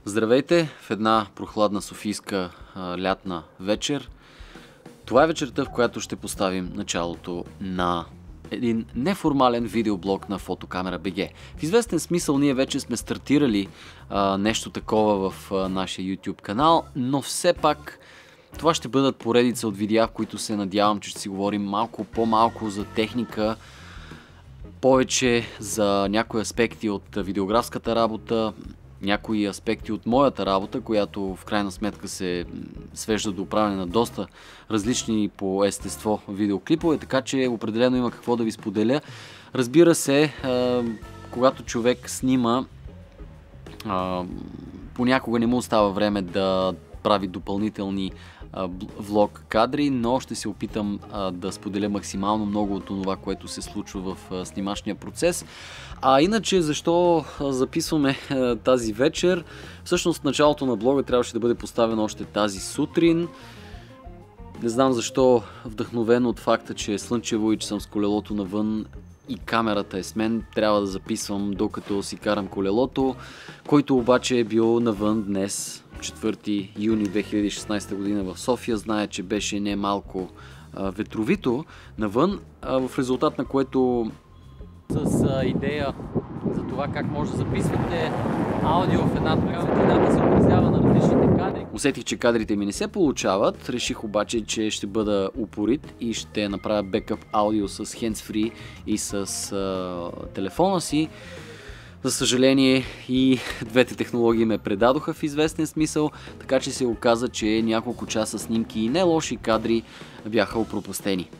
Здравейте в една прохладна софийска лятна вечер. Това е вечерта, в която ще поставим началото на един неформален видеоблог на Фотокамера БГ. В известен смисъл ние вече сме стартирали нещо такова в нашия YouTube канал, но все пак това ще бъдат поредица от видеа, в които се надявам, че ще си говорим малко по-малко за техника, повече за някои аспекти от видеографската работа, някои аспекти от моята работа, която в крайна сметка се свежда до правене на доста различни по естество видеоклипове, така че определено има какво да ви споделя. Разбира се, когато човек снима, понякога не му остава време да прави допълнителни влог кадри, но ще се опитам да споделя максимално много от това, което се случва в снимачния процес. А иначе, защо записваме тази вечер? Всъщност началото на блога трябваше да бъде поставено още тази сутрин. Не знам защо, вдъхновен от факта, че е слънчево и че съм с колелото навън и камерата е с мен, трябва да записвам докато си карам колелото, който обаче е бил навън днес, 4 юни 2016 година в София. Знае, че беше не малко ветровито навън, в резултат на което с идея за това как може да записвате аудио в една светлината се отразява на различните кадри. Усетих, че кадрите ми не се получават, реших обаче, че ще бъда упорит и ще направя бекъп аудио с hands-free и с телефона си. За съжаление и двете технологии ме предадоха в известен смисъл, така че се оказа, че няколко часа снимки и не лоши кадри бяха опропастени.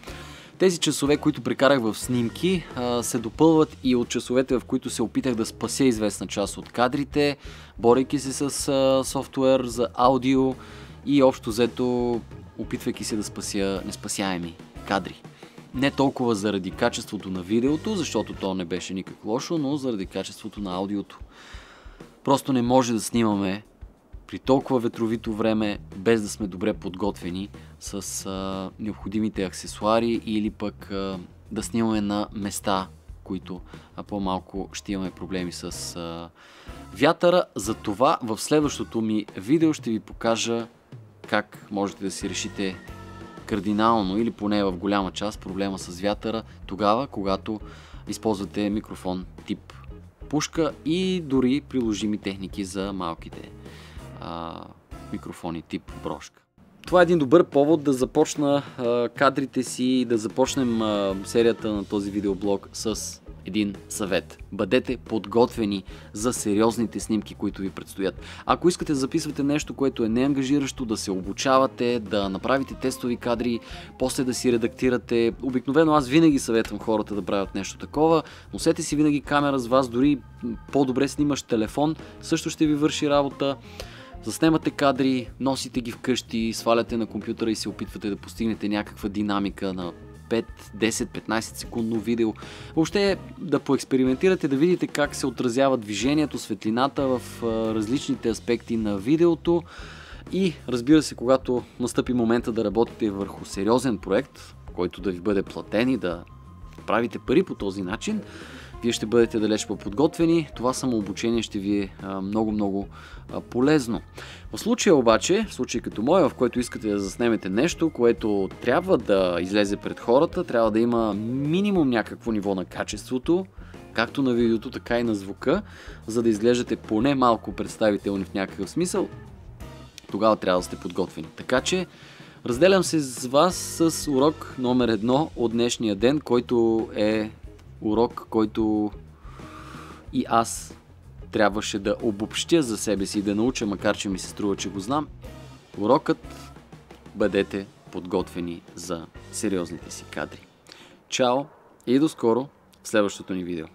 Тези часове, които прекарах в снимки, се допълват и от часовете, в които се опитах да спася известна част от кадрите, борейки се с софтуер за аудио и общо взето опитвайки се да спася неспасяеми кадри. Не толкова заради качеството на видеото, защото то не беше никак лошо, но заради качеството на аудиото. Просто не може да снимаме при толкова ветровито време, без да сме добре подготвени с необходимите аксесуари или пък да снимаме на места, които по-малко ще имаме проблеми с вятъра. Затова в следващото ми видео ще ви покажа как можете да си решите кардинално или поне в голяма част проблема с вятъра тогава, когато използвате микрофон тип пушка и дори приложими техники за малките микрофони тип брошка. Това е един добър повод да започна кадрите си и да започнем серията на този видеоблог с един съвет. Бъдете подготвени за сериозните снимки, които ви предстоят. Ако искате да записвате нещо, което е неангажиращо, да се обучавате, да направите тестови кадри, после да си редактирате. Обикновено аз винаги съветвам хората да правят нещо такова. Носете си винаги камера с вас, дори по-добре снимащ телефон също ще ви върши работа. Заснемате кадри, носите ги вкъщи, сваляте на компютъра и се опитвате да постигнете някаква динамика на 5, 10, 15 секундно видео. Въобще да поекспериментирате, да видите как се отразява движението, светлината в различните аспекти на видеото и разбира се, когато настъпи момента да работите върху сериозен проект, който да ви бъде платен и да правите пари по този начин, вие ще бъдете далеч по-подготвени. Това самообучение ще ви е много полезно. В случая обаче, в случай като моя, в който искате да заснемете нещо, което трябва да излезе пред хората, трябва да има минимум някакво ниво на качеството, както на видеото, така и на звука, за да изглеждате поне малко представителни в някакъв смисъл, тогава трябва да сте подготвени. Така че разделям се с вас с урок номер 1 от днешния ден, който е урок, който и аз трябваше да обобщя за себе си и да науча, макар че ми се струва, че го знам. Урокът: бъдете подготвени за сериозните си кадри. Чао и до скоро в следващото ни видео.